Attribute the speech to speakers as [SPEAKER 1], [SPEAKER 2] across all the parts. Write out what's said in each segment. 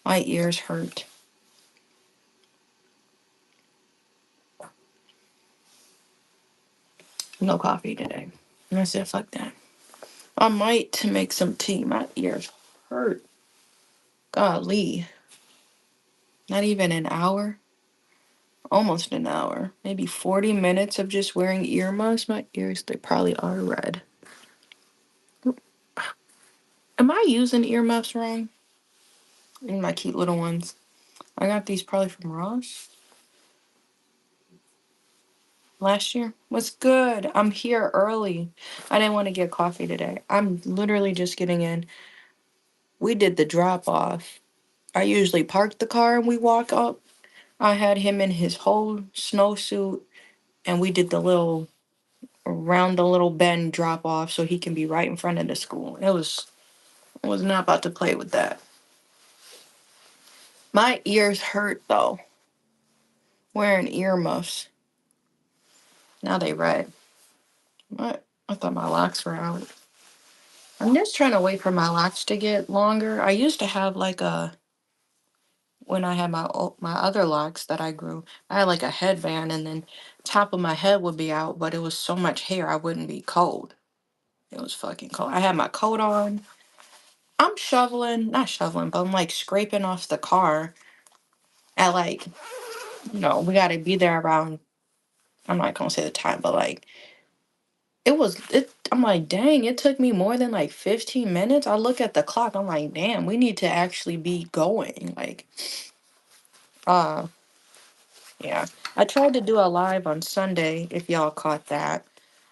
[SPEAKER 1] My ears hurt. No coffee today. And I said, fuck that. I might to make some tea. My ears hurt. Golly. Not even an hour. Almost an hour. Maybe 40 minutes of just wearing earmuffs. My ears, they probably are red. Am I using earmuffs wrong? In my cute little ones. I got these probably from Ross last year. What's good? I'm here early. I didn't want to get coffee today. I'm literally just getting in. We did the drop off. I usually park the car and we walk up. I had him in his whole snowsuit and we did the little around the little bend drop off so he can be right in front of the school. I was not about to play with that. My ears hurt though. Wearing earmuffs. Now they red. What? I thought my locks were out. I'm just trying to wait for my locks to get longer. I used to have like a when I had my other locks that I grew, I had like a headband and then top of my head would be out, but it was so much hair I wouldn't be cold. It was fucking cold. I had my coat on. I'm shoveling, not shoveling, but I'm like scraping off the car at like, we gotta be there around, I'm not gonna say the time, but like I'm like, dang, it took me more than like 15 minutes. I look at the clock, I'm like, damn, we need to actually be going. Like, uh, yeah. I tried to do a live on Sunday, if y'all caught that.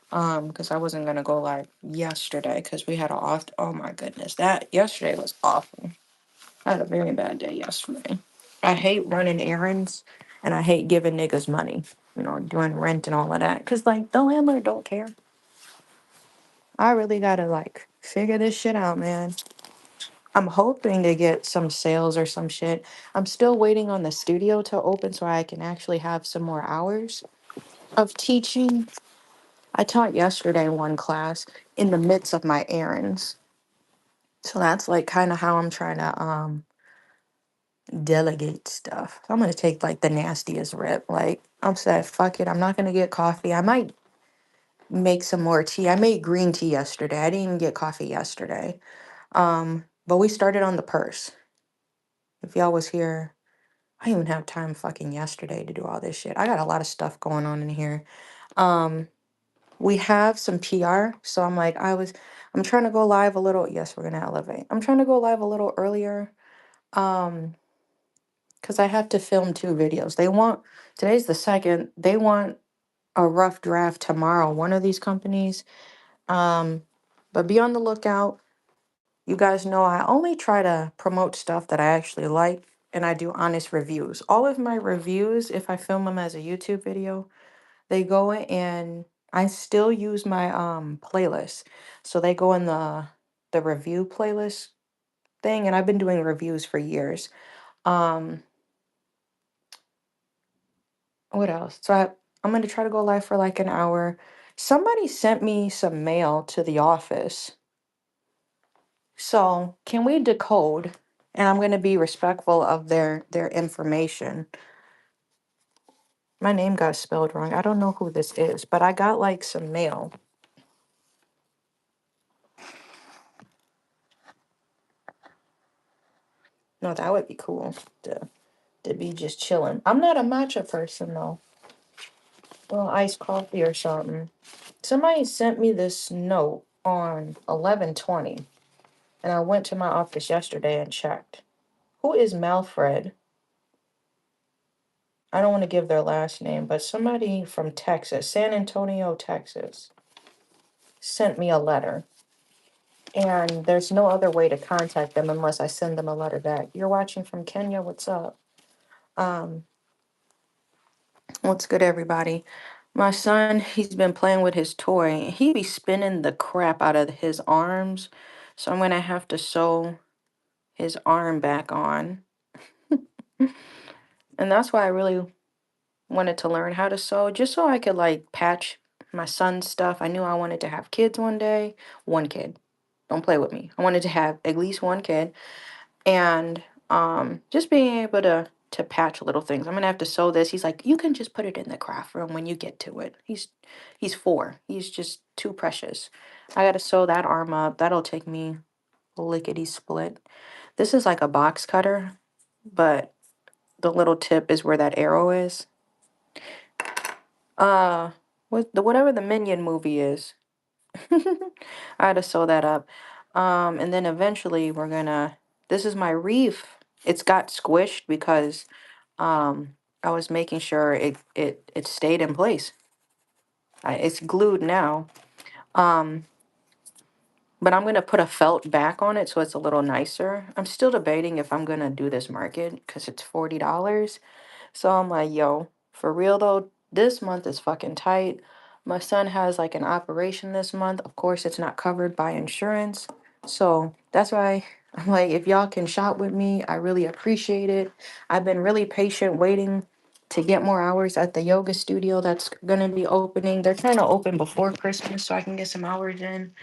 [SPEAKER 1] Because I wasn't gonna go live yesterday because we had a off. Oh my goodness, that yesterday was awful. I had a very bad day yesterday. I hate running errands, and I hate giving niggas money. Doing rent and all of that. Cause like the landlord don't care. I really gotta like figure this shit out, man. I'm hoping to get some sales or some shit. I'm still waiting on the studio to open so I can actually have some more hours of teaching. I taught yesterday one class in the midst of my errands. So that's like kind of how I'm trying to delegate stuff. I'm gonna take like the nastiest rip. Like I'm said, fuck it. I'm not gonna get coffee. I might make some more tea. I made green tea yesterday. I didn't even get coffee yesterday. But we started on the purse. If y'all was here, I didn't even have time fucking yesterday to do all this shit. I got a lot of stuff going on in here. Um, we have some PR, so I'm trying to go live a little. Yes, we're gonna elevate. I'm trying to go live a little earlier. Um, because I have to film 2 videos. Today's the second. They want a rough draft tomorrow. One of these companies. Um, but be on the lookout. You guys know I only try to promote stuff that I actually like, and I do honest reviews. All of my reviews, if I film them as a YouTube video, they go and I still use my playlist. So they go in the review playlist thing, and I've been doing reviews for years. Um, what else? I'm gonna try to go live for like an hour. Somebody sent me some mail to the office. So can we decode? And I'm gonna be respectful of their information. My name got spelled wrong. I don't know who this is, but I got like some mail. No, that would be cool to be just chilling. I'm not a matcha person though. Well, iced coffee or something. Somebody sent me this note on 11/20, and I went to my office yesterday and checked. Who is Malfred? I don't want to give their last name, but somebody from Texas, San Antonio, Texas, sent me a letter. And there's no other way to contact them unless I send them a letter back. You're watching from Kenya, what's up? Um, what's good, everybody? My son, he's been playing with his toy. He be spinning the crap out of his arms. So I'm gonna have to sew his arm back on. And that's why I really wanted to learn how to sew, just so I could like patch my son's stuff. I knew I wanted to have kids one day. One kid. Don't play with me. I wanted to have at least one kid. And Just being able to patch little things. I'm gonna have to sew this. He's like, you can just put it in the craft room when you get to it. He's 4. He's just too precious. I gotta sew that arm up. That'll take me lickety split. This is like a box cutter, but the little tip is where that arrow is. Uh, whatever the Minion movie is. I had to sew that up. And then eventually we're gonna. This is my reef. It's got squished because I was making sure it stayed in place. It's glued now. Um, but I'm gonna put a felt back on it so it's a little nicer. I'm still debating if I'm gonna do this market because it's $40. So I'm like, yo, for real though, this month is fucking tight. My son has like an operation this month. Of course, it's not covered by insurance. So that's why I'm like, if y'all can shop with me, I really appreciate it. I've been really patient waiting to get more hours at the yoga studio that's gonna be opening. They're trying to open before Christmas so I can get some hours in.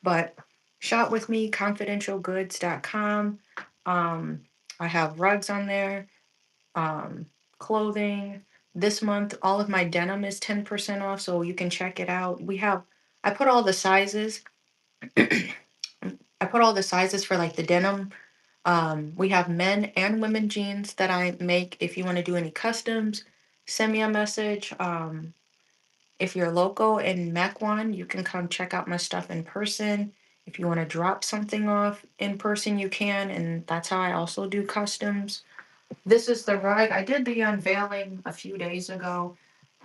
[SPEAKER 1] But shop with me, confidentialgoods.com. Um, I have rugs on there, um, clothing. This month, all of my denim is 10% off, so you can check it out. I put all the sizes. I put all the sizes for like the denim. We have men and women jeans that I make. If you want to do any customs, send me a message. If you're local in Mequon, you can come check out my stuff in person. If you want to drop something off in person, you can, and that's how I also do customs. This is the rug. I did the unveiling a few days ago.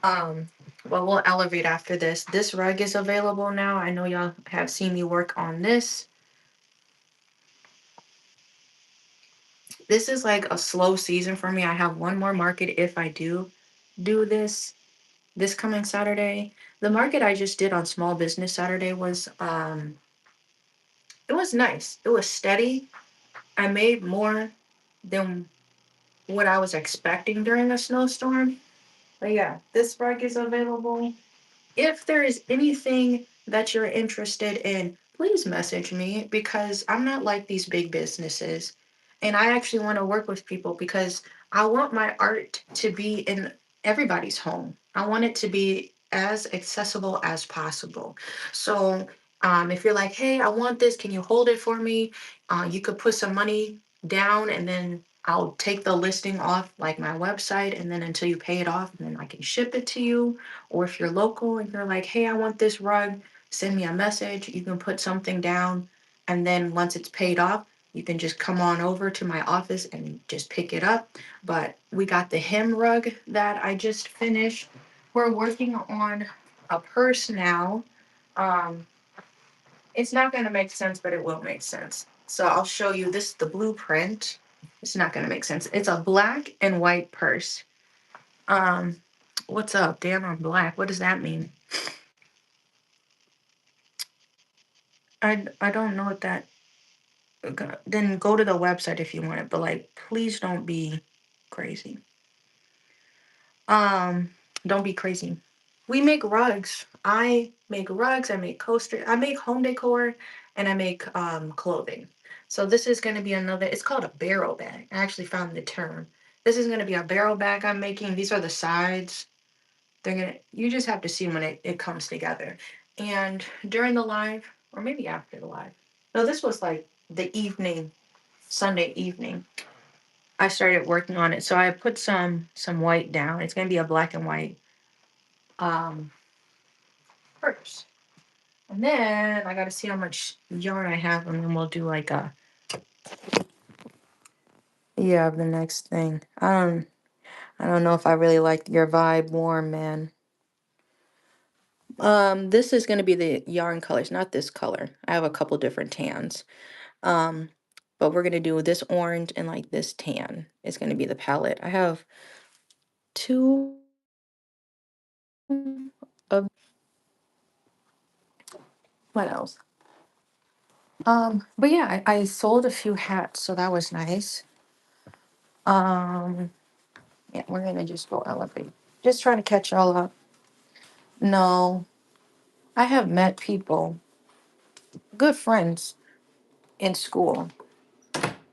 [SPEAKER 1] Um, well, we'll elevate after this. This rug is available now. I know y'all have seen me work on this. This is like a slow season for me. I have one more market if I do this coming Saturday. The market I just did on Small Business Saturday was it was nice. It was steady. I made more than what I was expecting during a snowstorm. But yeah, this rug is available. If there is anything that you're interested in, please message me because I'm not like these big businesses. And I actually want to work with people because I want my art to be in everybody's home. I want it to be as accessible as possible. So if you're like, hey, I want this, can you hold it for me? You could put some money down and then I'll take the listing off like my website and then until you pay it off and then I can ship it to you. Or if you're local and you're like, hey, I want this rug, send me a message. You can put something down. And then once it's paid off, you can just come on over to my office and just pick it up. But we got the hem rug that I just finished. We're working on a purse now. Um, it's not going to make sense, but it will make sense. So I'll show you this, the blueprint. It's not going to make sense. It's a black and white purse. Um, what's up? Damn, I'm black. What does that mean? I don't know what that. Then go to the website if you want it, but like, please don't be crazy. Um, don't be crazy. We make rugs. I make rugs. I make coasters. I make home decor, and I make clothing. So this is going to be another. It's called a barrel bag. I actually found the term. This is going to be a barrel bag I'm making. These are the sides. They're gonna. You just have to see when it comes together. And during the live, or maybe after the live. No, this was like the evening, Sunday evening. I started working on it. So I put some white down. It's gonna be a black and white um purse. And then I gotta see how much yarn I have, and then we'll do like a yeah, the next thing. I don't know if I really like your vibe warm, man. This is gonna be the yarn colors, not this color. I have a couple different tans. Um, but we're gonna do this orange and like this tan. It's gonna be the palette. I have two of what else? But yeah, I sold a few hats, so that was nice. Um, yeah, we're gonna just go elevate. Just trying to catch y'all up. No, I have met people, good friends in school.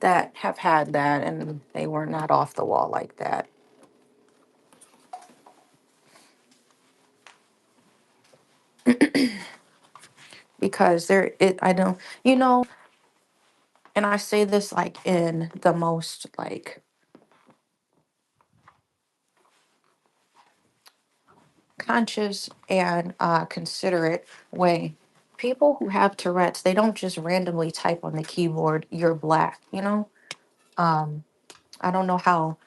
[SPEAKER 1] that have had that and they were not off the wall like that. Because I don't, you know, and I say this like in the most like conscious and considerate way. People who have Tourette's, they don't just randomly type on the keyboard, "You're black," you know? Um, I don't know how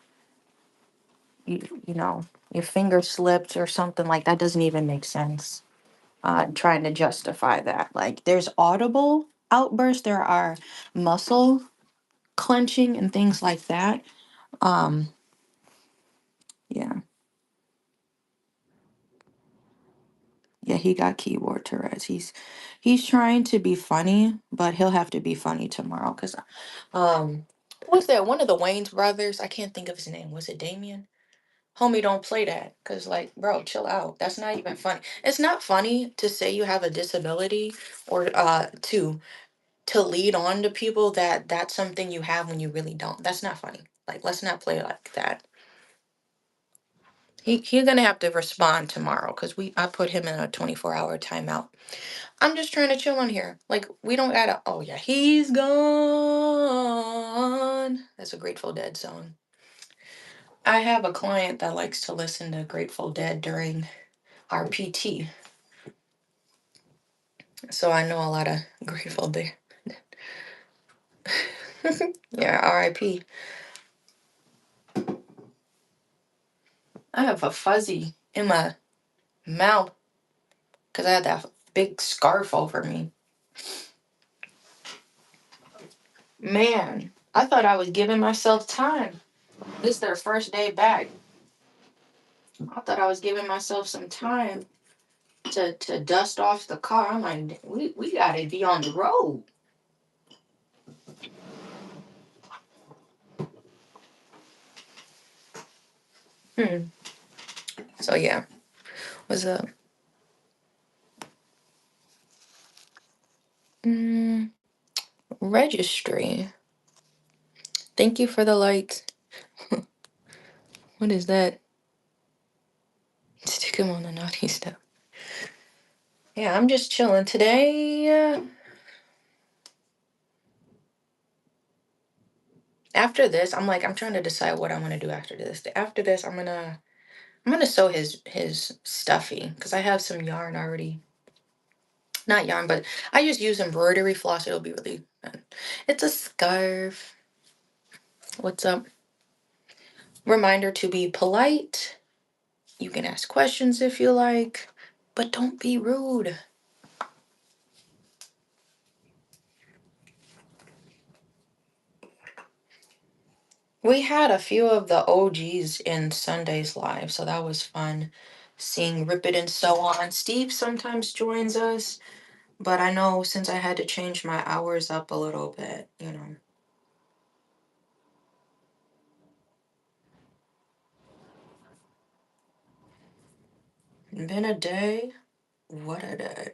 [SPEAKER 1] you know, your finger slipped or something like that doesn't even make sense. Trying to justify that. Like there's audible outbursts, there are muscle clenching and things like that. Um, yeah. Yeah, he got keyboard Tourette's. He's trying to be funny, but he'll have to be funny tomorrow because what's that? One of the Wayne's brothers, I can't think of his name. Was it Damien? Homie, don't play that. Cause like, bro, chill out. That's not even funny. It's not funny to say you have a disability or to lead on to people that that's something you have when you really don't. That's not funny. Like, let's not play like that. He's gonna have to respond tomorrow because I put him in a 24-hour timeout. I'm just trying to chill on here. Like, we don't gotta, oh yeah, he's gone. That's a Grateful Dead song. I have a client that likes to listen to Grateful Dead during our PT. So I know a lot of Grateful Dead. Yeah, RIP. I have a fuzzy in my mouth because I had that big scarf over me. Man, I thought I was giving myself time. This is their first day back. I thought I was giving myself some time to dust off the car. I'm like, we gotta be on the road. Hmm. So yeah, what's up? Mm, registry. Thank you for the lights. What is that? Stick him on the naughty step. Yeah, I'm just chilling today. After this, I'm trying to decide what I want to do after this. After this, I'm gonna sew his stuffy because I have some yarn already. Not yarn, but I just use embroidery floss. It'll be really fun. It's a scarf. What's up? Reminder to be polite. You can ask questions if you like, but don't be rude. We had a few of the OGs in Sunday's live, so that was fun. Seeing Rip It and So On. Steve sometimes joins us, but I know since I had to change my hours up a little bit, you know. Been a day. What a day.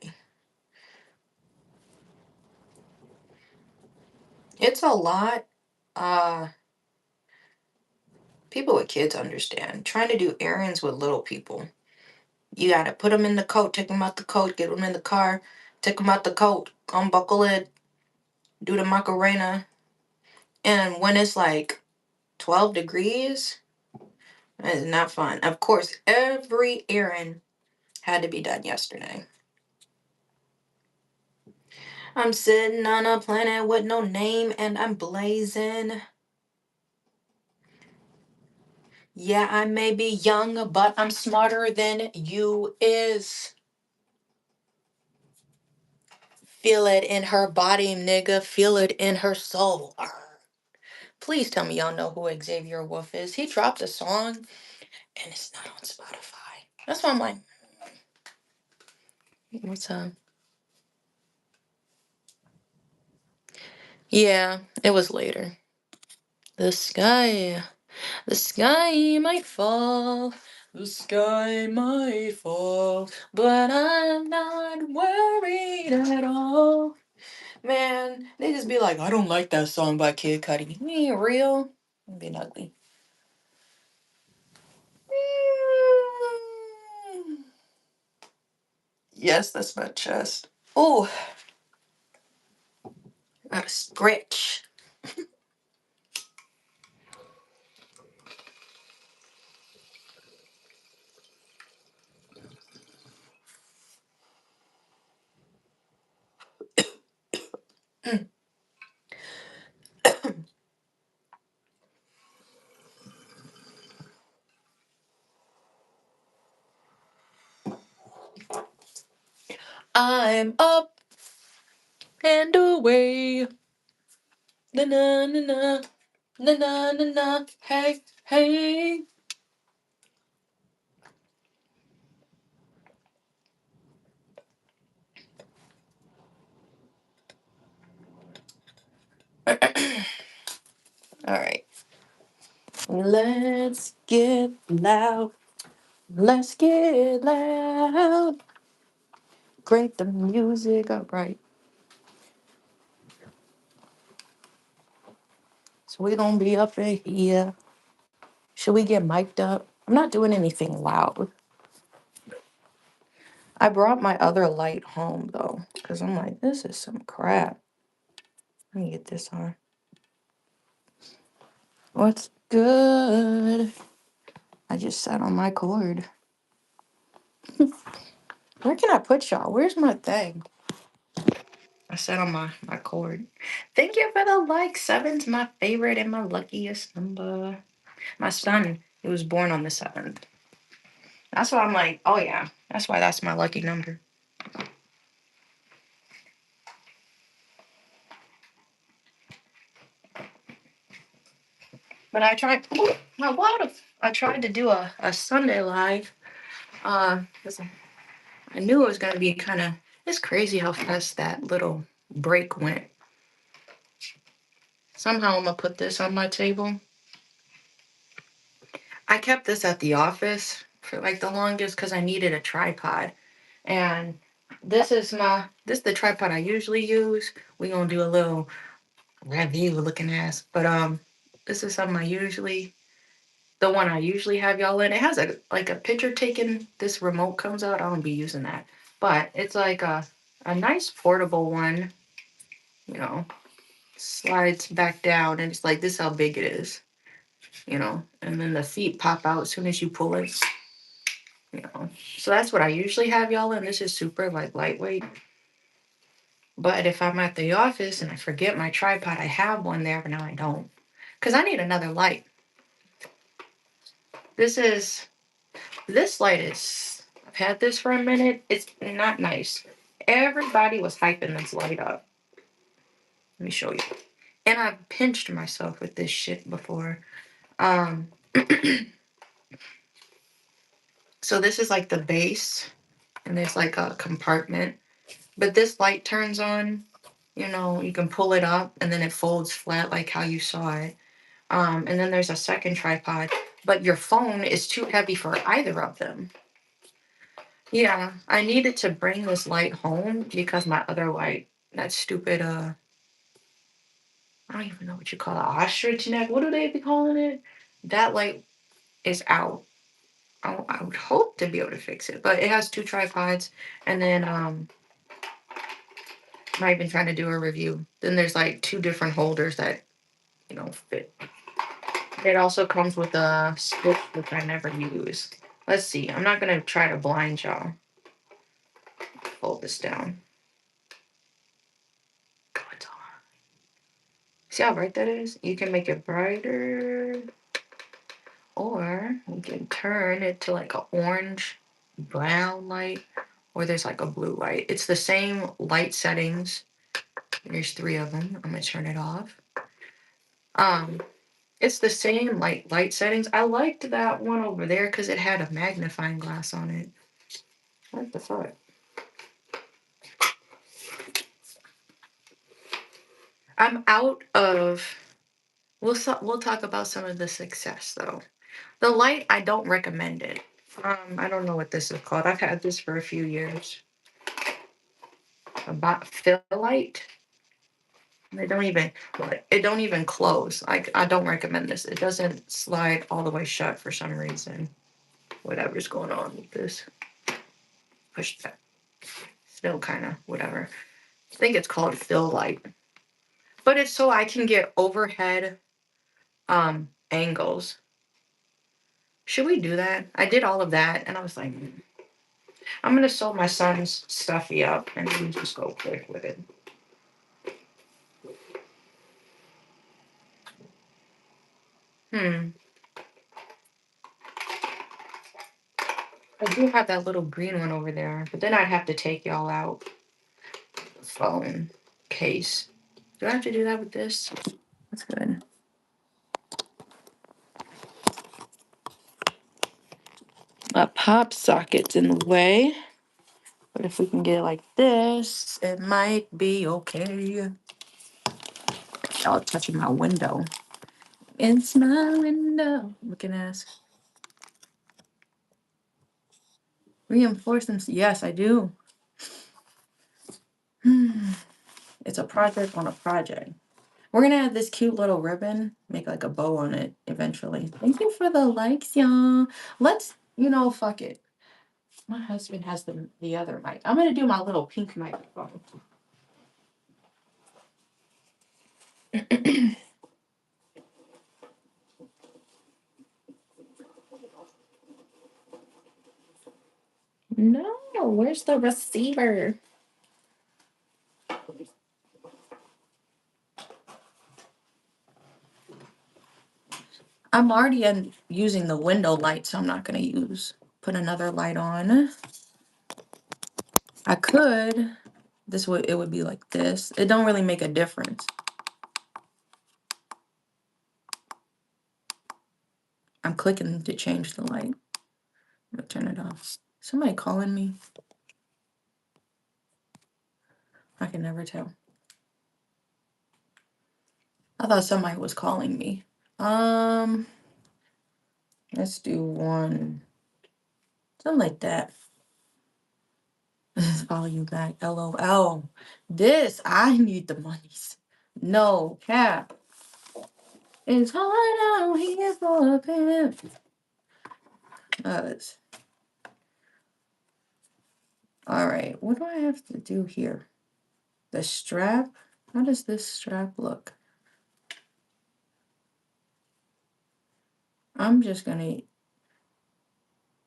[SPEAKER 1] It's a lot. Uh, People with kids understand. Trying to do errands with little people. You gotta put them in the coat, take them out the coat, get them in the car, take them out the coat, unbuckle it, do the Macarena. And when it's like 12 degrees, it's not fun. Of course, every errand had to be done yesterday. I'm sitting on a planet with no name and I'm blazing. Yeah, I may be young, but I'm smarter than you is. Feel it in her body, nigga. Feel it in her soul. Arr. Please tell me y'all know who Xavier Wolf is. He dropped a song and it's not on Spotify. That's why I'm like, what's up? Yeah, it was later. The sky, the sky might fall. The sky might fall, but I'm not worried at all. Man, they just be like, I don't like that song by Kid Cudi. You ain't real. I'm being ugly. Yes, that's my chest. Oh, a scratch. I'm up and away. Na na na na na na na na. Hey, hey. All right. Let's get loud. Let's get loud. Crank the music up, right? So we gonna be up in here. Should we get mic'd up? I'm not doing anything loud. I brought my other light home though, because I'm like, this is some crap. Let me get this on. What's good? I just sat on my cord. Where can I put y'all? Where's my thing? I sat on my cord. Thank you for the like. Seven's my favorite and my luckiest number. My son, he was born on the 7th. That's why I'm like, oh yeah, that's why that's my lucky number. But I tried, my water. I tried to do a Sunday live. 'Cause I knew it was gonna be kind of. It's crazy how fast that little break went. Somehow I'm gonna put this on my table. I kept this at the office for like the longest because I needed a tripod. And this is the tripod I usually use. We gonna do a little review looking ass. But this is something the one I usually have y'all in. It has a picture taken. This remote comes out. I won't be using that. But it's like a nice portable one, you know, slides back down and it's like this how big it is, you know, and then the feet pop out as soon as you pull it. You know, so that's what I usually have y'all in. This is super like lightweight. But if I'm at the office and I forget my tripod, I have one there, but now I don't. Because I need another light. This is, this light is, I've had this for a minute. It's not nice. Everybody was hyping this light up. Let me show you. And I've pinched myself with this shit before. Um, so this is like the base, and there's like a compartment. But this light turns on, you know, you can pull it up and then it folds flat like how you saw it. And then there's a second tripod, but your phone is too heavy for either of them. Yeah, I needed to bring this light home because my other light, that stupid, I don't even know what you call it, ostrich neck. What do they be calling it? That light is out. I would hope to be able to fix it, but it has two tripods, and then I'm not even trying to do a review. Then there's like two different holders that fit. It also comes with a switch which I never use. Let's see. I'm not gonna try to blind y'all. Hold this down. God, it's on. See how bright that is? You can make it brighter, or you can turn it to like an orange brown light, or there's like a blue light. It's the same light settings. There's three of them. I'm gonna turn it off. Um, it's the same light settings. I liked that one over there because it had a magnifying glass on it. What the fuck? I'm out of. We'll talk about some of the success though. The light, I don't recommend it. I don't know what this is called. I've had this for a few years. About fill light. It don't even close. I don't recommend this. It doesn't slide all the way shut for some reason. Whatever's going on with this. Push that. Still kind of whatever. I think it's called fill light. But it's so I can get overhead angles. Should we do that? I did all of that and I was like, I'm gonna sew my son's stuffy up and then just go quick with it. I do have that little green one over there, but then I'd have to take y'all out the phone case. Do I have to do that with this? That's good. My pop socket's in the way, but if we can get it like this, it might be okay. Y'all touching my window. It's my window. Looking at reinforcements. Yes, I do. It's a project on a project. We're gonna add this cute little ribbon, make like a bow on it eventually. Thank you for the likes, y'all. Let's, fuck it. My husband has the other mic. I'm gonna do my little pink microphone. No, where's the receiver? I'm already using the window light, so I'm not gonna put another light on. I could. It would be like this. It don't really make a difference. I'm clicking to change the light. I'm gonna turn it off. Somebody calling me? I can never tell. I thought somebody was calling me. Let's do one. Something like that. Follow you back. LOL. I need the monies. No cap. It's hard out here for a pimp. All right. What do I have to do here? The strap? How does this strap look? I'm just going to,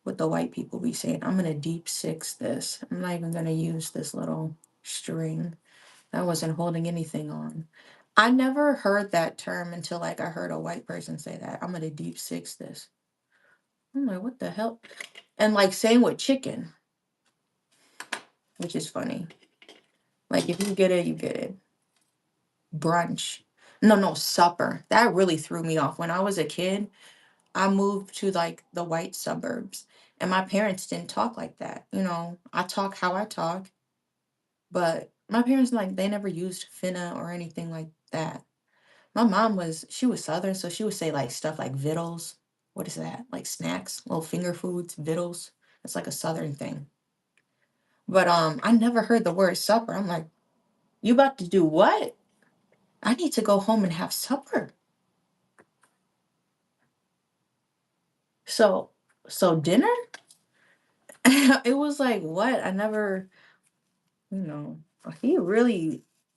[SPEAKER 1] what the white people be saying, I'm going to deep six this. I'm not even going to use this little string. That wasn't holding anything on. I never heard that term until I heard a white person say that. I'm going to deep six this. I'm like, what the hell? And same with chicken, which is funny. If you get it, you get it. Brunch. No, supper. That really threw me off. When I was a kid, I moved to the white suburbs and my parents didn't talk like that. I talk how I talk, but my parents, they never used finna or anything like that. My mom she was Southern, so she would say stuff like vittles. What is that? Like snacks, little finger foods, vittles. It's like a Southern thing. But I never heard the word supper. I'm like, you about to do what? I need to go home and have supper. So dinner? It was like, what? I never,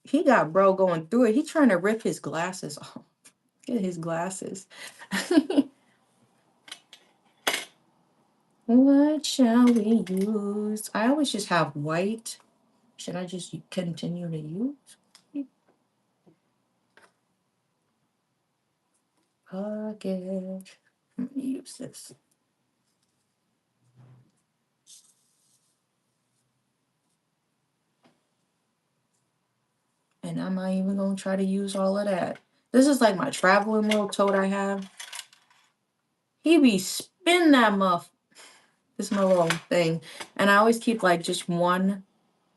[SPEAKER 1] he got bro going through it. He trying to rip his glasses off. Get his glasses. What shall we use? I always just have white. Should I just continue to use? Pocket. I'm gonna use this. And I'm not even gonna try to use all of that. This is my traveling little tote I have. He be spin that muff. This is my little thing. And I always keep just one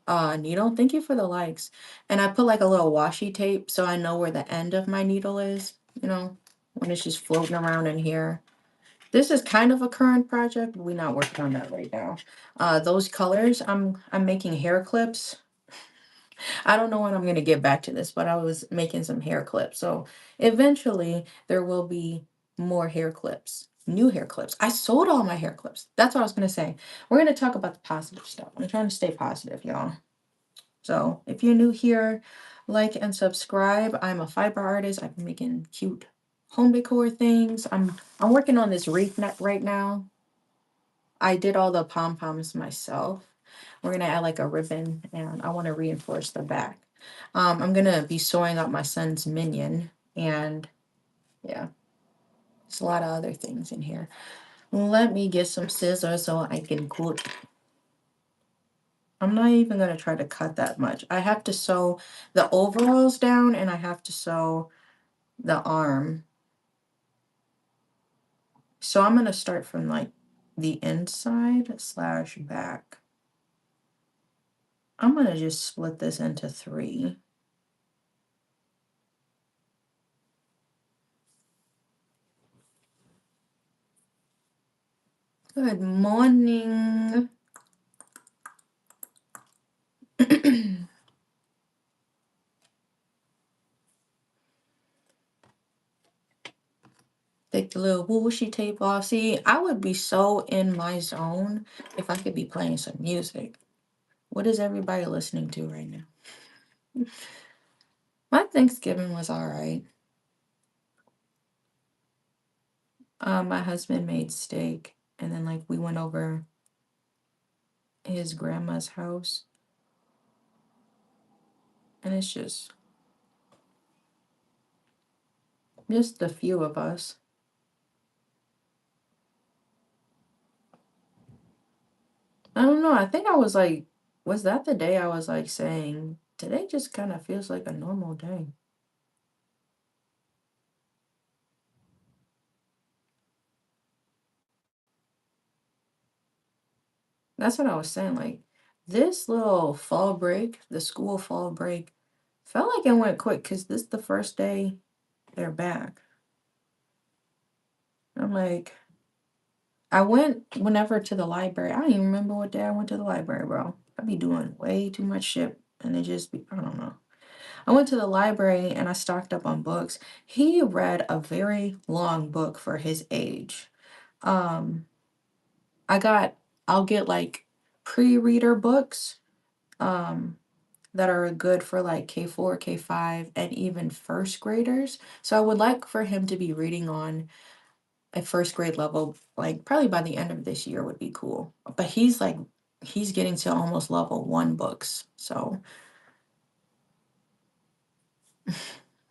[SPEAKER 1] needle. Thank you for the likes. And I put a little washi tape so I know where the end of my needle is, when it's just floating around in here. This is kind of a current project, but we're not working on that right now. Those colors, I'm making hair clips. I don't know when I'm gonna get back to this, but I was making some hair clips. So eventually there will be more hair clips, new hair clips. I sold all my hair clips. That's what I was gonna say. We're gonna talk about the positive stuff. I'm trying to stay positive, y'all. So if you're new here, like and subscribe. I'm a fiber artist. I've been making cute home decor things. I'm working on this wreath net right now. I did all the pom-poms myself. We're gonna add like a ribbon and I want to reinforce the back. I'm gonna be sewing up my son's minion and yeah, there's a lot of other things in here. Let me get some scissors so I can cut. I'm not even gonna try to cut that much. I have to sew the overalls down and I have to sew the arm. So I'm gonna start from like the inside slash back. I'm gonna just split this into 3. Good morning. Take the little wooshy tape off. See, I would be so in my zone if I could be playing some music. What is everybody listening to right now? My Thanksgiving was all right. My husband made steak, and then like we went over his grandma's house, and it's just a few of us. I don't know. I think I was like, was that the day I was like saying, today just kind of feels like a normal day. That's what I was saying. Like this little fall break, the school fall break, felt like it went quick because this is the first day they're back. I'm like, I went whenever to the library. I don't even remember what day I went to the library, bro. I be doing way too much shit and it just be, I don't know. I went to the library and I stocked up on books. He read a very long book for his age. Um, I got, I'll get like pre-reader books. That are good for like K4, K5, and even first graders. So I would like for him to be reading on a first grade level, like probably by the end of this year would be cool. But he's like, he's getting to almost level 1 books. So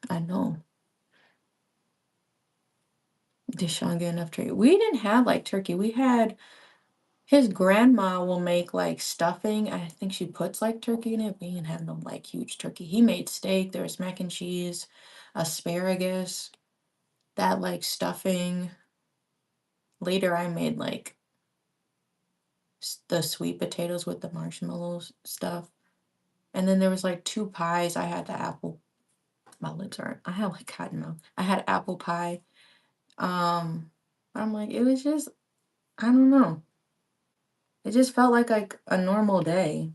[SPEAKER 1] I know. Did Sean get enough turkey? We didn't have like turkey. We had his grandma will make like stuffing. I think she puts like turkey in it. We didn't have no like huge turkey. He made steak. There was mac and cheese, asparagus, that like stuffing. Later, I made like the sweet potatoes with the marshmallows stuff. And then there was like 2 pies. I had the apple. My lips aren't. I had like cotton mouth. I had apple pie. I'm like, it was just, I don't know. It just felt like a normal day.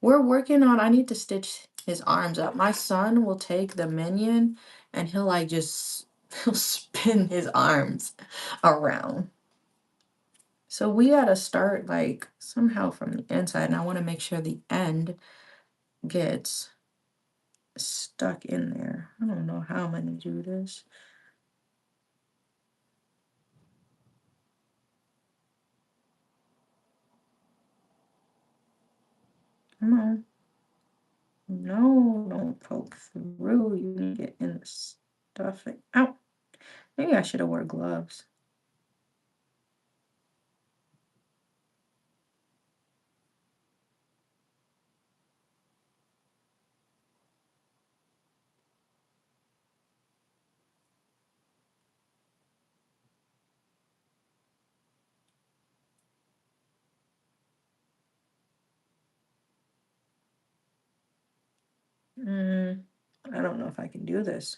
[SPEAKER 1] We're working on, I need to stitch his arms up. My son will take the minion and he'll like just, he'll spin his arms around. So we gotta start like somehow from the inside, and I want to make sure the end gets stuck in there. I don't know how I'm gonna do this. Come on. No, don't poke through. You need to get in the stuffing. Ow. Maybe I should have wore gloves. I don't know if I can do this.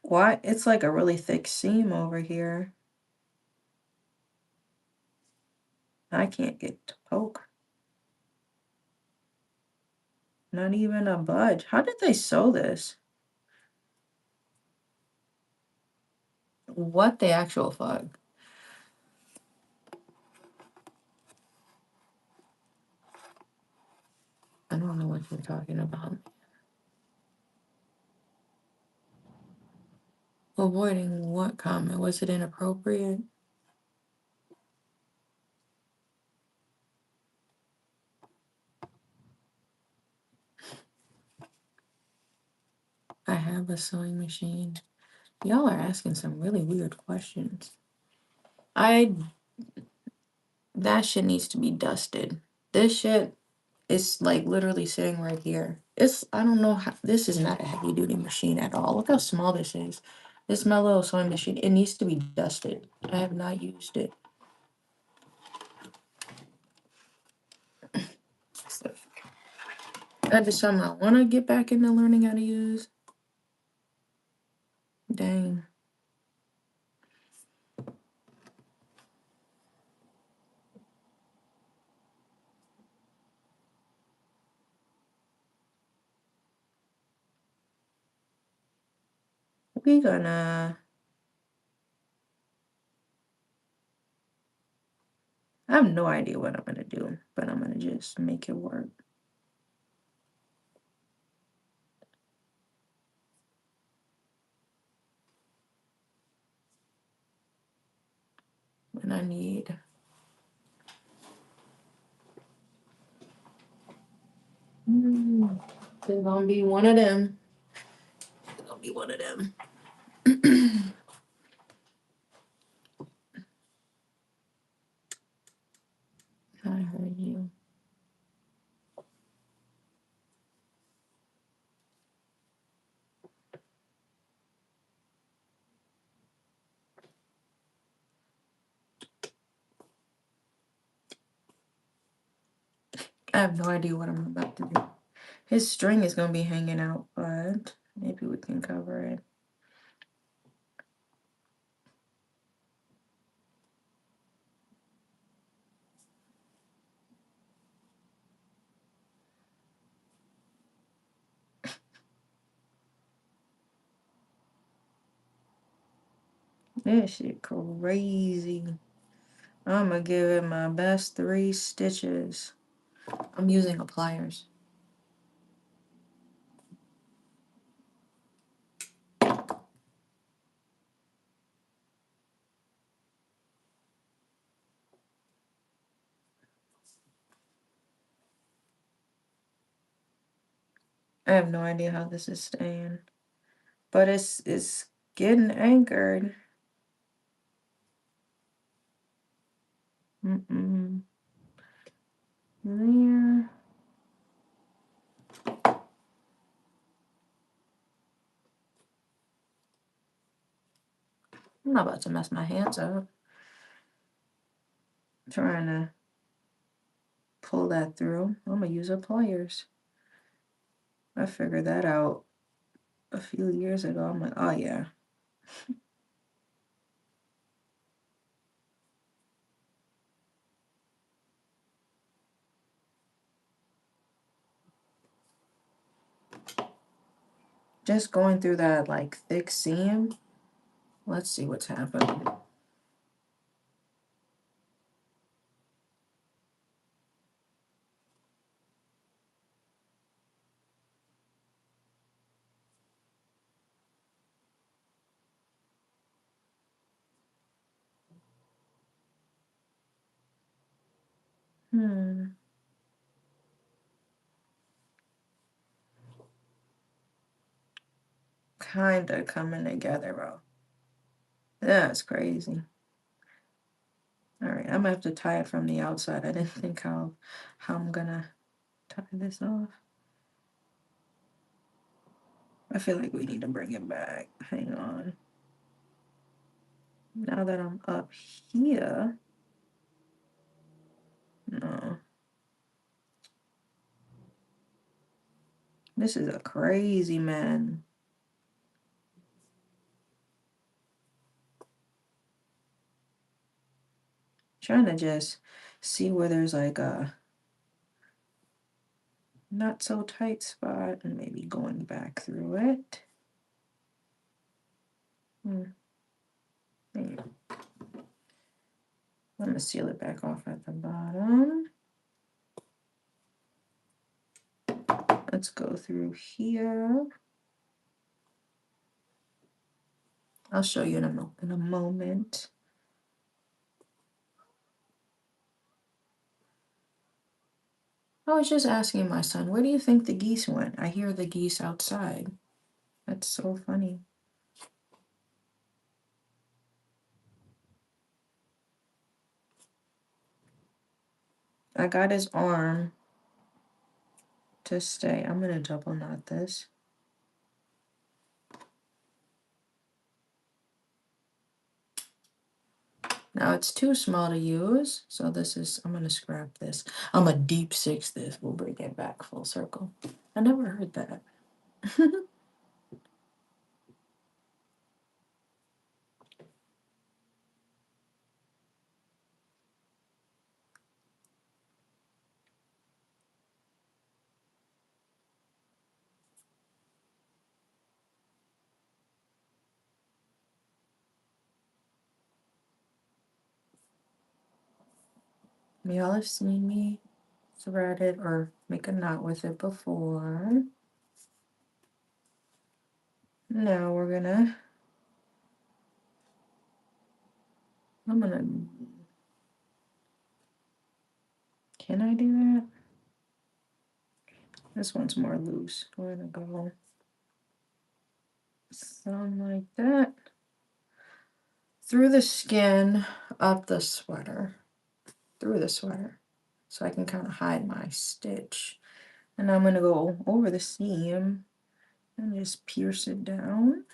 [SPEAKER 1] Why? It's like a really thick seam over here. I can't get to poke. Not even a budge. How did they sew this? What the actual fuck? I don't know what you're talking about. Avoiding what comment? Was it inappropriate? I have a sewing machine. Y'all are asking some really weird questions. That shit needs to be dusted. This shit is like literally sitting right here. I don't know how, this is not a heavy duty machine at all. Look how small this is. This is my little sewing machine. It needs to be dusted. I have not used it. That is something I want to get back into learning how to use. Dang. We gonna. I have no idea what I'm gonna do, but I'm gonna just make it work. And I need. It's gonna be one of them. It's gonna be one of them. I heard you. I have no idea what I'm about to do. His string is gonna be hanging out, but maybe we can cover it. This shit crazy. I'm gonna give it my best 3 stitches. I'm using a pliers. I have no idea how this is staying, but it's getting anchored. There. I'm not about to mess my hands up. Trying to pull that through. I'm gonna use a pliers. I figured that out a few years ago. I'm like, oh yeah. Just going through that like thick seam. Let's see what's happening. Kinda coming together, bro. That's crazy. All right, I'm gonna have to tie it from the outside. I didn't think how I'm gonna tie this off. I feel like we need to bring it back. Hang on. Now that I'm up here. No. This is a crazy man. Trying to just see where there's like a not so tight spot and maybe going back through it. There. I'm going to seal it back off at the bottom. Let's go through here. I'll show you in a moment. I was just asking my son, where do you think the geese went? I hear the geese outside. That's so funny. I got his arm to stay. I'm going to double knot this. Now it's too small to use, so this is, I'm going to scrap this. I'm going to deep six this. We'll bring it back full circle. I never heard that. Y'all have seen me thread it or make a knot with it before. Now can I do that? This one's more loose. We're gonna go something like that. Through the skin, up the sweater. Through the sweater. So I can kind of hide my stitch. And I'm gonna go over the seam and just pierce it down.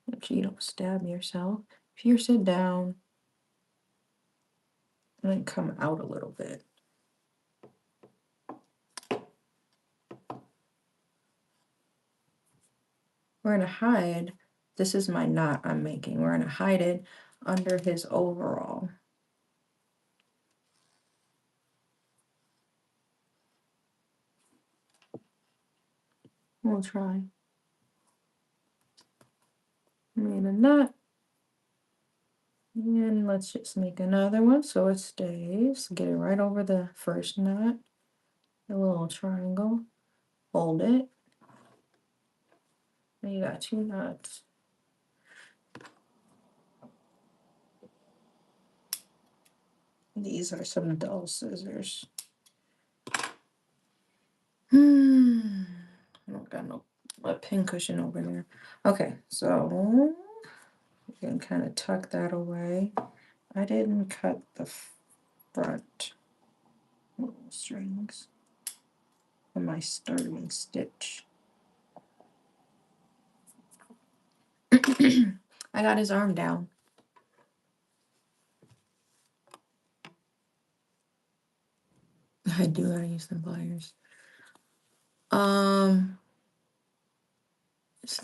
[SPEAKER 1] Make sure you don't stab yourself. Pierce it down. And then come out a little bit. We're gonna hide, this is my knot I'm making. We're gonna hide it under his overall. We'll try. Made a knot. And let's just make another one so it stays. Get it right over the first knot. A little triangle. Hold it. And you got 2 knots. These are some dull scissors. I don't got a pin cushion over there. Okay, so you can kind of tuck that away. I didn't cut the front little strings on my starting stitch. I got his arm down. I do gotta use the pliers.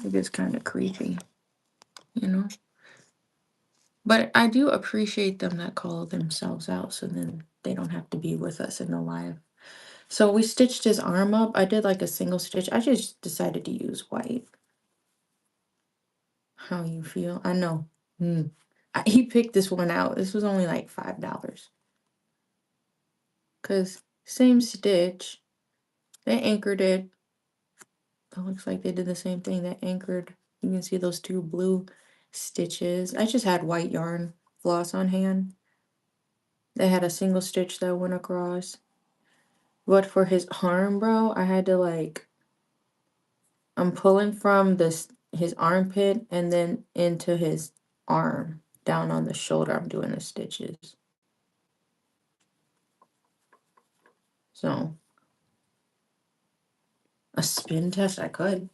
[SPEAKER 1] It's kind of creepy, you know? But I do appreciate them that call themselves out so then they don't have to be with us in the live. So we stitched his arm up. I did like a single stitch. I just decided to use white. How you feel? I know. He picked this one out. This was only like $5. Because same stitch. They anchored it. It looks like they did the same thing. They anchored. You can see those 2 blue stitches. I just had white yarn floss on hand. They had a single stitch that went across. But for his arm, bro, I had to like, I'm pulling from his armpit and then into his arm. Down on the shoulder, I'm doing the stitches. So, a spin test, I could.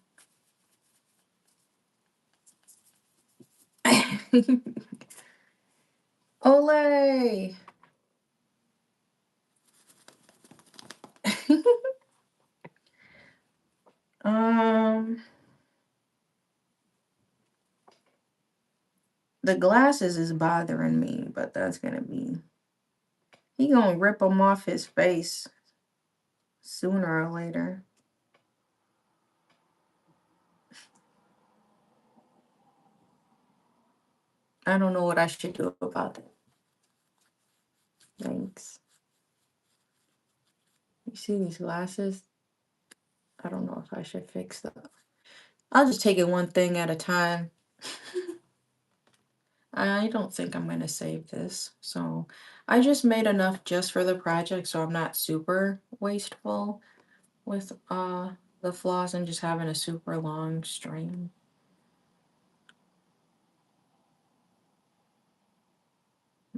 [SPEAKER 1] Olay! The glasses is bothering me, but that's gonna be. He gonna rip them off his face. sooner or later. I don't know what I should do about it. Thanks. You see these glasses? I don't know if I should fix them. I'll just take it one thing at a time. I don't think I'm going to save this. So I just made enough just for the project, so I'm not super wasteful with the floss and just having a super long string.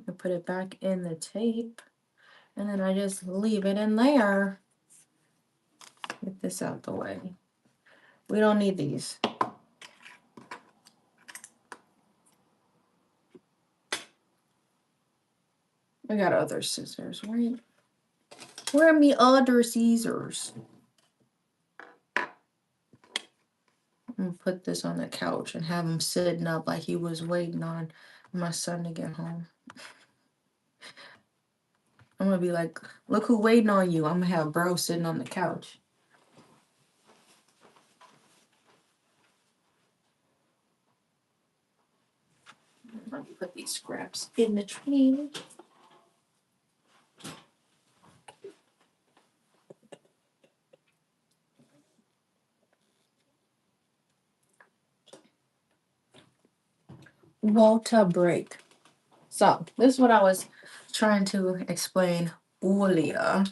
[SPEAKER 1] I put it back in the tape and then I just leave it in there. Get this out the way. We don't need these. I got other scissors, right? Where are me other scissors? I'm gonna put this on the couch and have him sitting up like he was waiting on my son to get home. I'm gonna be like, look who waiting on you. I'm gonna have bro sitting on the couch. I'm gonna put these scraps in the train. Water break. So this is what I was trying to explain earlier.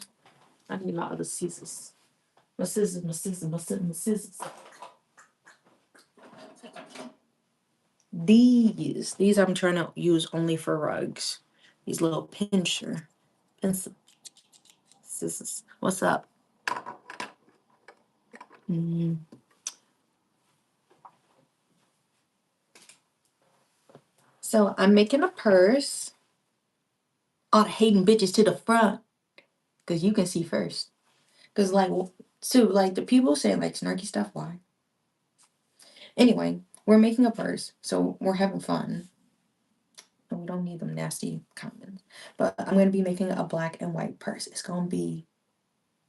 [SPEAKER 1] I need my other scissors. My scissors, my scissors, my scissors, my scissors. These I'm trying to use only for rugs. These little pincher pencil scissors. What's up? So I'm making a purse. All the hating bitches to the front, cause you can see first. Cause like, so like the people saying like snarky stuff. Why? Anyway, we're making a purse, so we're having fun. And we don't need them nasty comments. But I'm gonna be making a black and white purse. It's gonna be,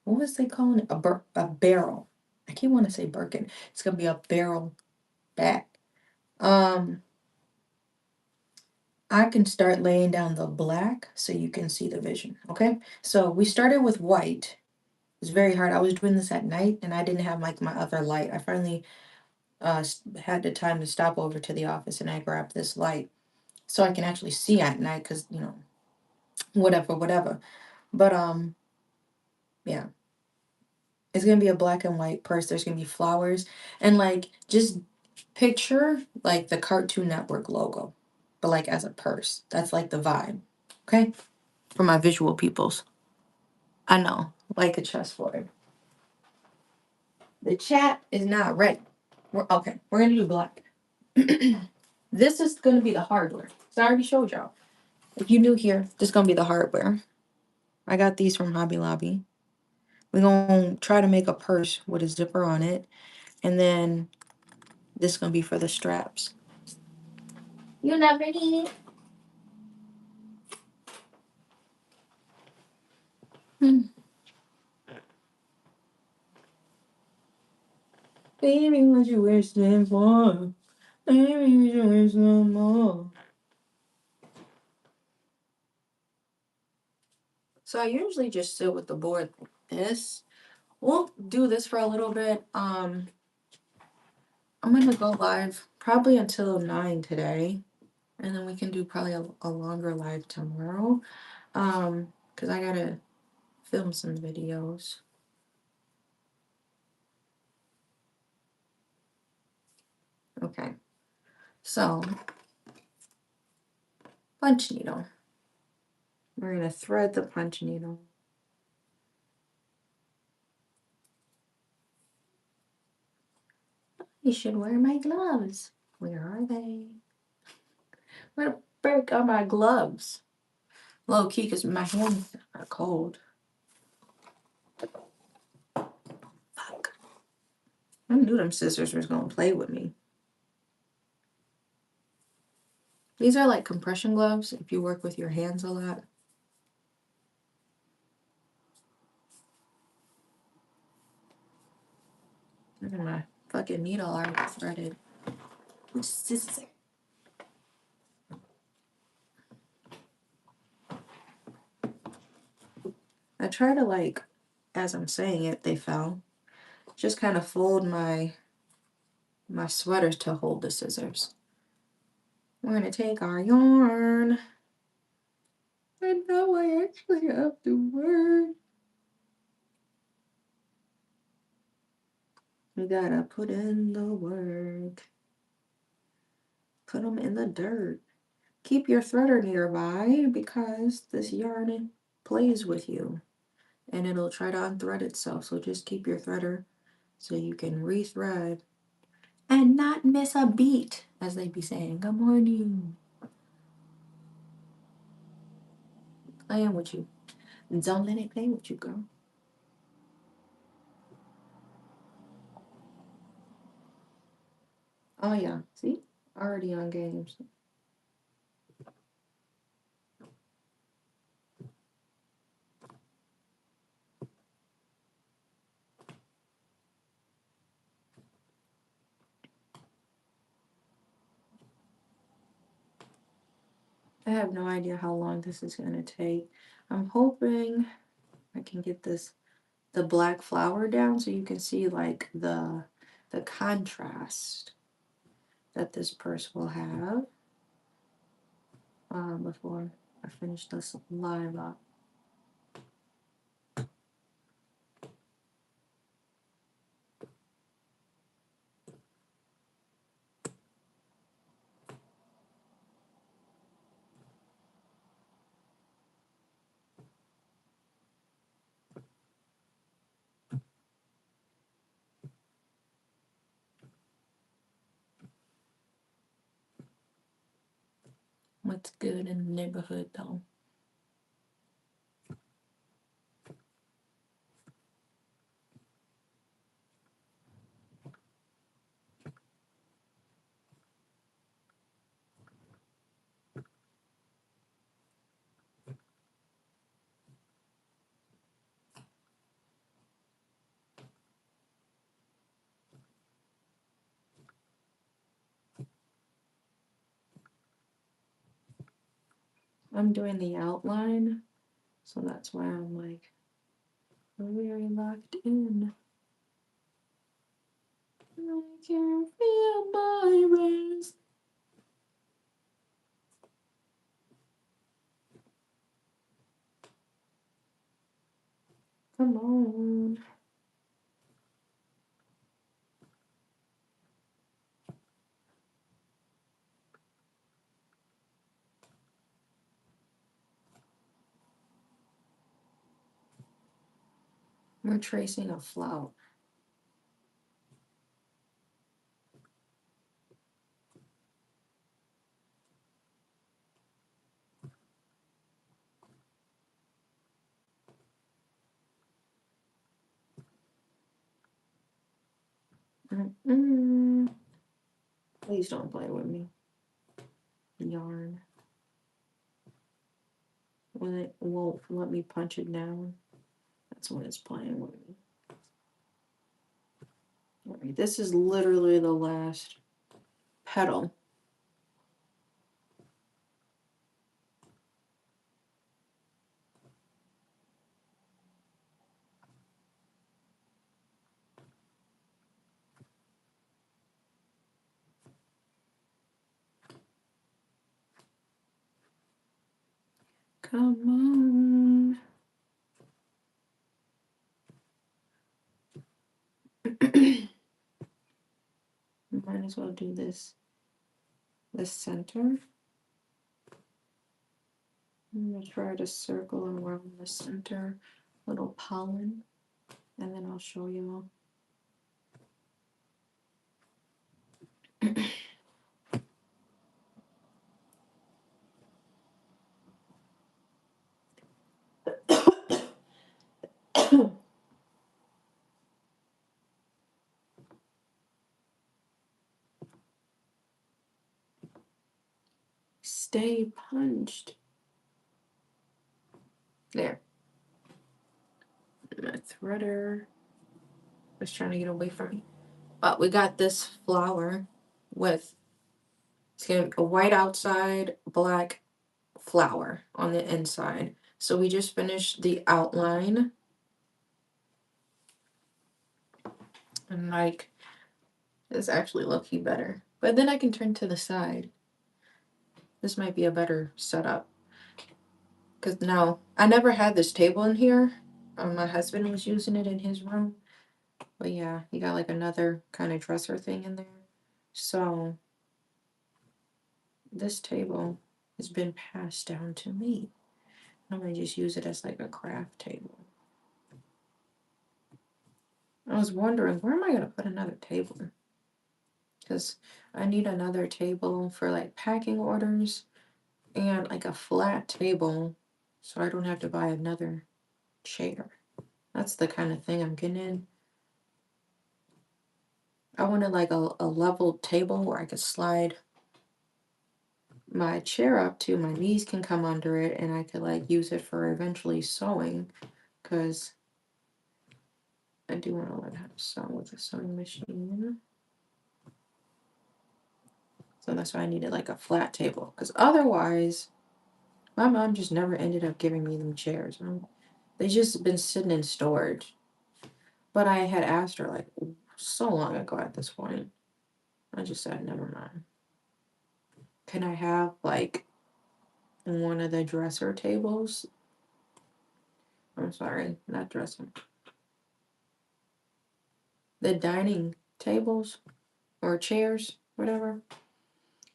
[SPEAKER 1] what was they calling it? A barrel. I keep wanting to say Birkin. It's gonna be a barrel bag. I can start laying down the black so you can see the vision. Okay, so we started with white. It's very hard. I was doing this at night and I didn't have like my other light. I finally had the time to stop over to the office and I grabbed this light so I can actually see at night because, you know, whatever. But yeah, it's gonna be a black and white purse. There's gonna be flowers and like just picture like the Cartoon Network logo, but like as a purse. That's like the vibe. Okay, for my visual peoples. I know, like a chessboard. The chat is not ready. Okay. We're gonna do black. This is gonna be the hardware. So I already showed y'all. If you new here, this is gonna be the hardware. I got these from Hobby Lobby. We're gonna try to make a purse with a zipper on it, and then this is gonna be for the straps. You not ready? Baby, what you wishing for? Baby, you wish no more. So I usually just sit with the board like this. We'll do this for a little bit. I'm gonna go live probably until 9 today, and then we can do probably a longer live tomorrow. Because I gotta film some videos. Okay, so punch needle. We're gonna thread the punch needle. You should wear my gloves. Where are they? Where the frick are my gloves? Low key, because my hands are cold. Fuck. I knew them sisters was gonna play with me. These are like compression gloves if you work with your hands a lot. Even my fucking needle already threaded. Which scissor? I try to, like, as I'm saying it, they fell. Just kind of fold my sweater to hold the scissors. We're gonna take our yarn. And now I actually have to work. We gotta put in the work. Put them in the dirt. Keep your threader nearby because this yarn plays with you and it'll try to unthread itself. So just keep your threader so you can rethread and not miss a beat, as they be saying. Good morning. Playing with you. Don't let it play with you, girl. Oh yeah, see? Already on games. I have no idea how long this is gonna take. I'm hoping I can get the black flower down so you can see like the contrast that this purse will have before I finish this live up. What's good in the neighborhood though? I'm doing the outline, so that's why I'm like very locked in. I can feel my wrist. Come on. We're tracing a flout. Please don't play with me. Yarn. When it won't let me punch it down, that's when it's playing with me. All right, this is literally the last petal. Come on. Might as well do this center. I'm gonna try to circle around the center, little pollen, and then I'll show you all. Stay punched. There. My threader was trying to get away from me. We got this flower with, it's gonna be a white outside, black flower on the inside. So we just finished the outline. And like, it's actually low-key better. But then I can turn to the side. This might be a better setup. Because now, I never had this table in here. My husband was using it in his room. But yeah, he got like another kind of dresser thing in there. So, this table has been passed down to me. I'm going to just use it as like a craft table. I was wondering, where am I going to put another table? Because I need another table for like packing orders and like a flat table so I don't have to buy another chair. That's the kind of thing I'm getting in. I wanted like a level table where I could slide my chair up to, my knees can come under it, and I could like use it for eventually sewing, because I do want to learn how to sew with a sewing machine. So that's why I needed like a flat table, because otherwise my mom just never ended up giving me them chairs. They just been sitting in storage. But I had asked her like so long ago at this point. I just said, never mind. Can I have like one of the dresser tables? I'm sorry, not dresser. The dining tables or chairs, whatever.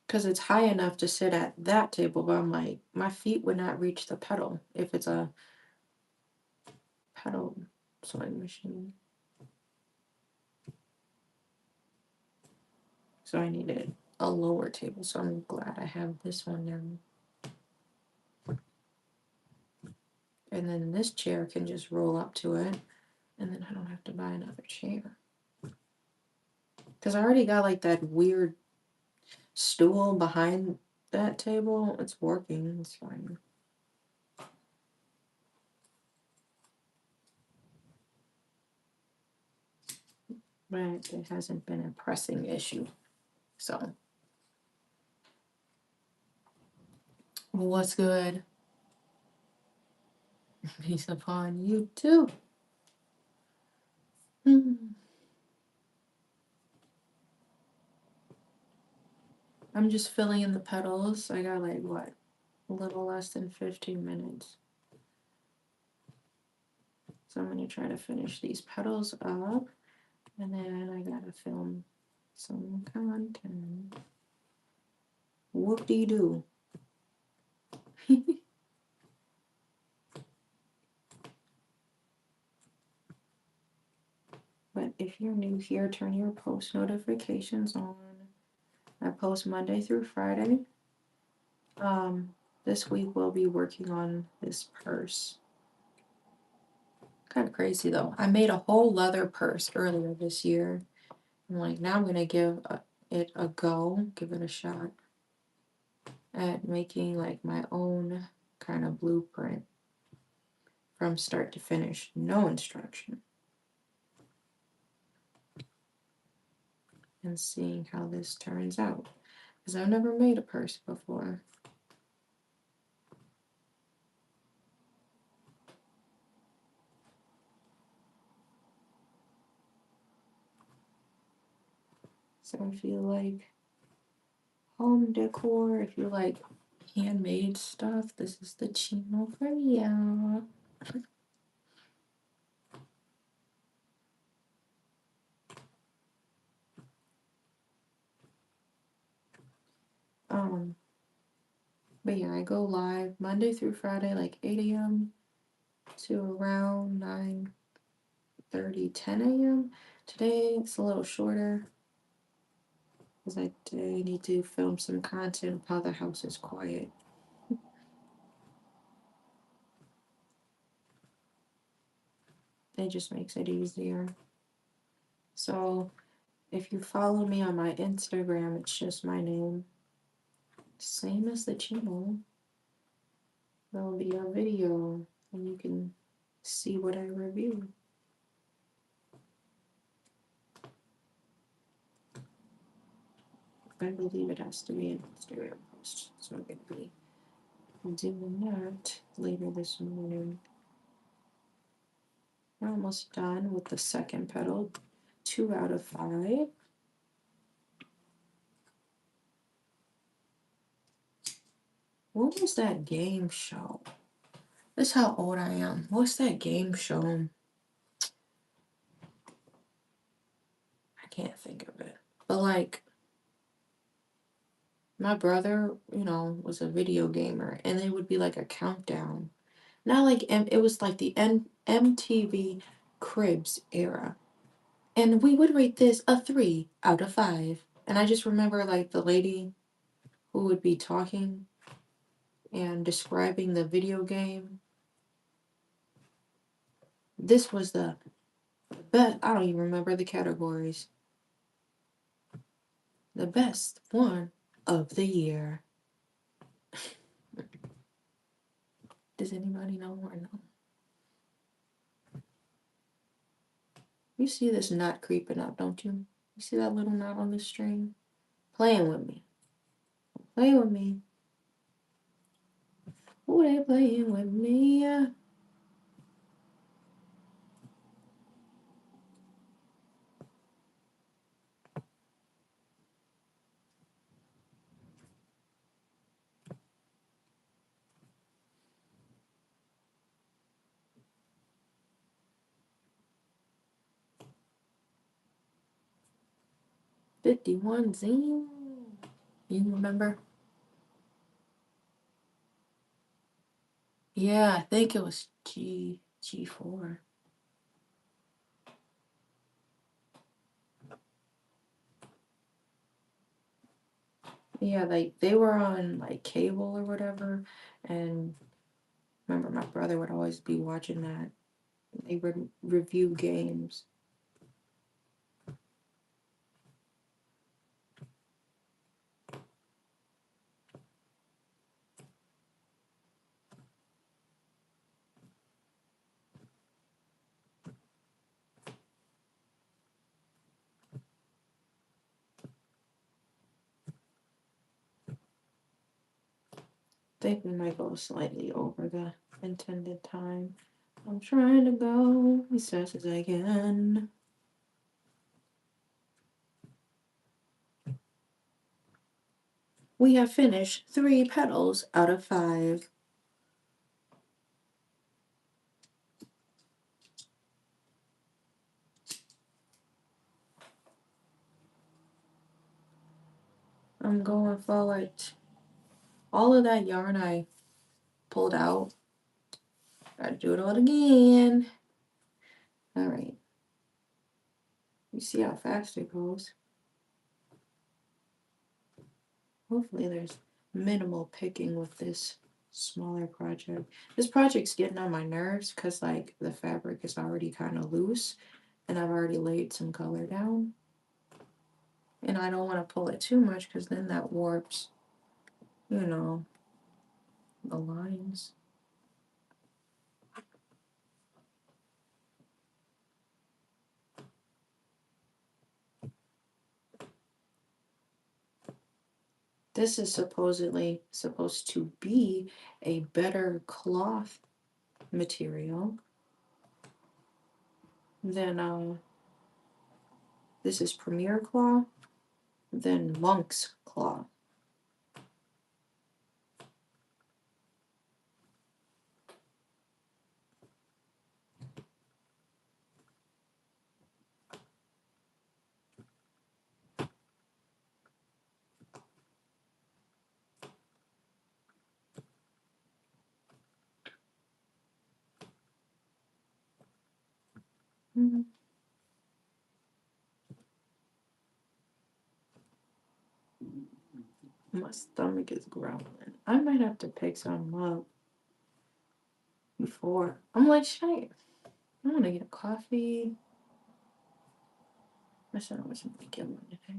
[SPEAKER 1] Because it's high enough to sit at that table, but I'm like, my feet would not reach the pedal if it's a pedal sewing machine. So I needed a lower table, so I'm glad I have this one now. And then this chair can just roll up to it, and then I don't have to buy another chair. Because I already got like that weird stool behind that table. It's working, it's fine. But it hasn't been a pressing issue. So, what's good? Peace upon you too. I'm just filling in the petals. I got like what? A little less than 15 minutes. So I'm going to try to finish these petals up. And then I gotta film some content. Whoop-de-doo. But if you're new here, turn your post notifications on. I post Monday through Friday. This week we'll be working on this purse. Kind of crazy though. I made a whole leather purse earlier this year. I'm like, now I'm gonna give it a go, give it a shot at making like my own kind of blueprint from start to finish, no instruction. And seeing how this turns out. Because I've never made a purse before. So if you like home decor, if you like handmade stuff, this is the channel for you. But yeah, I go live Monday through Friday, like 8 a.m. to around 9:30, 10 a.m. Today it's a little shorter because I need to film some content while the house is quiet. It just makes it easier. So if you follow me on my Instagram, it's just my name. Same as the channel. There'll be a video and you can see what I review. I believe it has to be an Instagram post. So I'm going to be doing that later this morning. We're almost done with the second petal. 2 out of 5. What was that game show? This is how old I am. What's that game show? I can't think of it. But like, my brother, was a video gamer, and it would be like a countdown. Not like it was like the MTV Cribs era, and we would rate this a 3 out of 5. And I just remember like the lady who would be talking and describing the video game. This was the best. I don't even remember the categories. The best one of the year. Does anybody know or no? You see this knot creeping up, don't you? You see that little knot on the string? Playing with me. Play with me. Who they playing with me? 51 zine. You remember? Yeah, I think it was G4. Yeah, like they were on like cable or whatever, and remember my brother would always be watching that. They would review games. I think we might go slightly over the intended time. I'm trying to go as fast as I can. We have finished 3 petals out of 5. I'm going for like all of that yarn I pulled out. Gotta do it all again. All right. You see how fast it goes. Hopefully there's minimal picking with this smaller project. This project's getting on my nerves because like the fabric is already kind of loose and I've already laid some color down. And I don't want to pull it too much because then that warps, the lines. This is supposedly supposed to be a better cloth material than this is Premier cloth than Monk's cloth. Mm-hmm. My stomach is growling. I might have to pick some up before. I'm like, shit. I want to get a coffee. I said I wasn't going to get one today.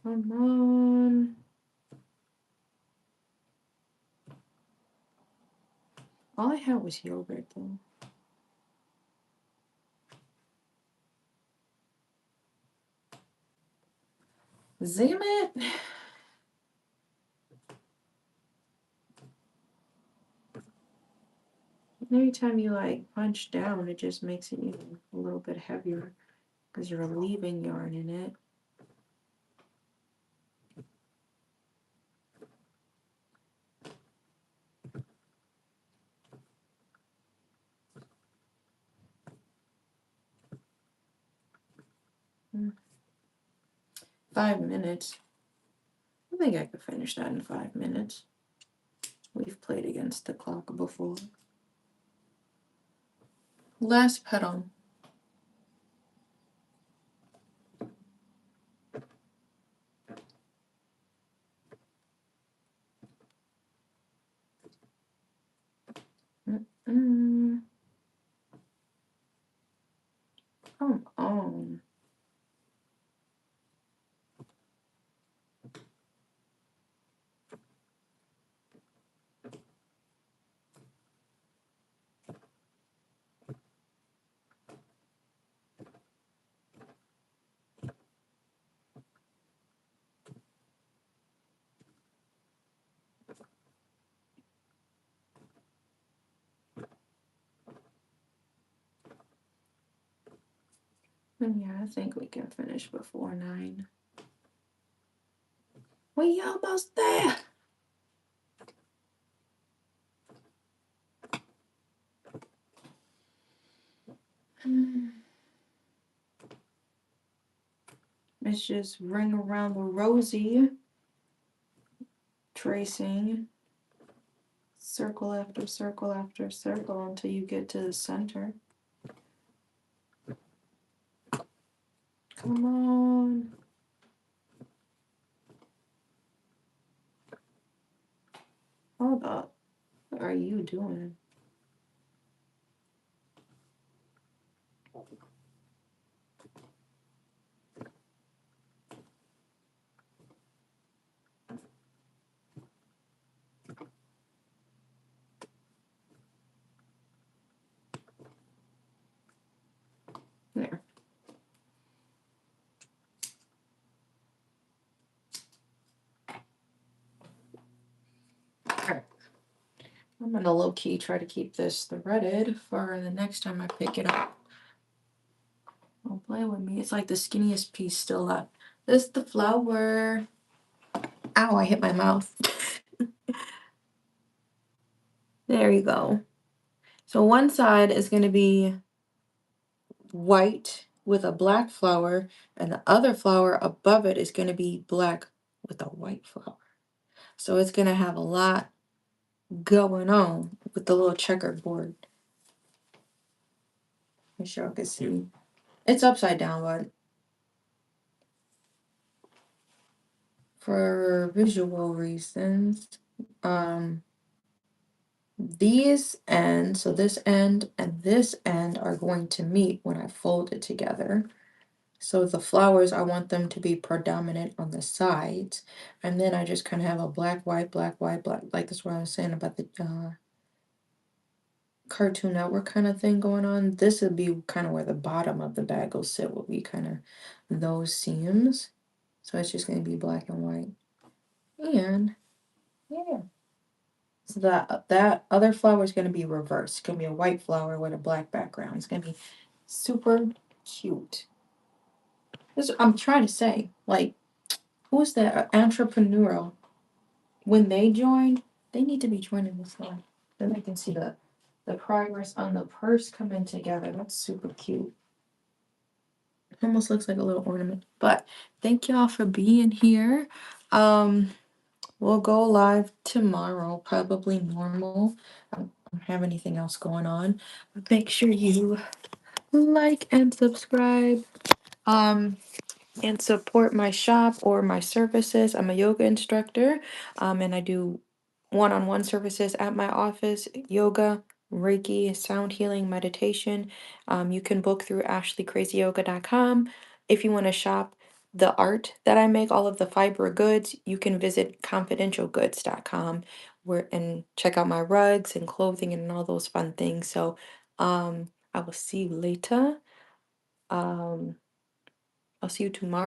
[SPEAKER 1] Come on. All I had was yogurt though. Damn it. Every time you like punch down, it just makes it even a little bit heavier because you're leaving yarn in it. Mm. 5 minutes. I think I could finish that in 5 minutes. We've played against the clock before. Last petal. Mm-mm. Come on. Yeah, I think we can finish before 9. We almost there. Let's just ring around the rosy, tracing circle after circle after circle until you get to the center. Come on. Hold up. What are you doing? There. Alright. I'm gonna low key try to keep this threaded for the next time I pick it up. Don't play with me. It's like the skinniest piece still left. This is the flower. Ow, I hit my mouth. There you go. So one side is going to be white with a black flower, and the other flower above it is going to be black with a white flower. So it's going to have a lot going on with the little checkerboard. I'm sure I can see. It's upside down, but for visual reasons, these ends, so this end and this end are going to meet when I fold it together. So the flowers, I want them to be predominant on the sides. And then I just kind of have a black, white, black, white, black. Like that's what I was saying about the Cartoon Network kind of thing going on. This would be kind of where the bottom of the bag will sit, will be kind of those seams. So it's just going to be black and white. And yeah. So that other flower is going to be reversed. It's going to be a white flower with a black background. It's going to be super cute. I'm trying to say, like, who's that entrepreneurial? When they join, they need to be joining this line. Then they can see the progress on the purse coming together. That's super cute. Almost looks like a little ornament. But thank y'all for being here. We'll go live tomorrow, probably normal. I don't have anything else going on. But make sure you like and subscribe. And support my shop or my services. I'm a yoga instructor, and I do one-on-one services at my office, yoga, Reiki, sound healing, meditation. You can book through ashleecrazyyoga.com. If you want to shop the art that I make, all of the fiber goods, you can visit confidentialgoods.com, where and check out my rugs and clothing and all those fun things. So I will see you later. Um, I'll see you tomorrow.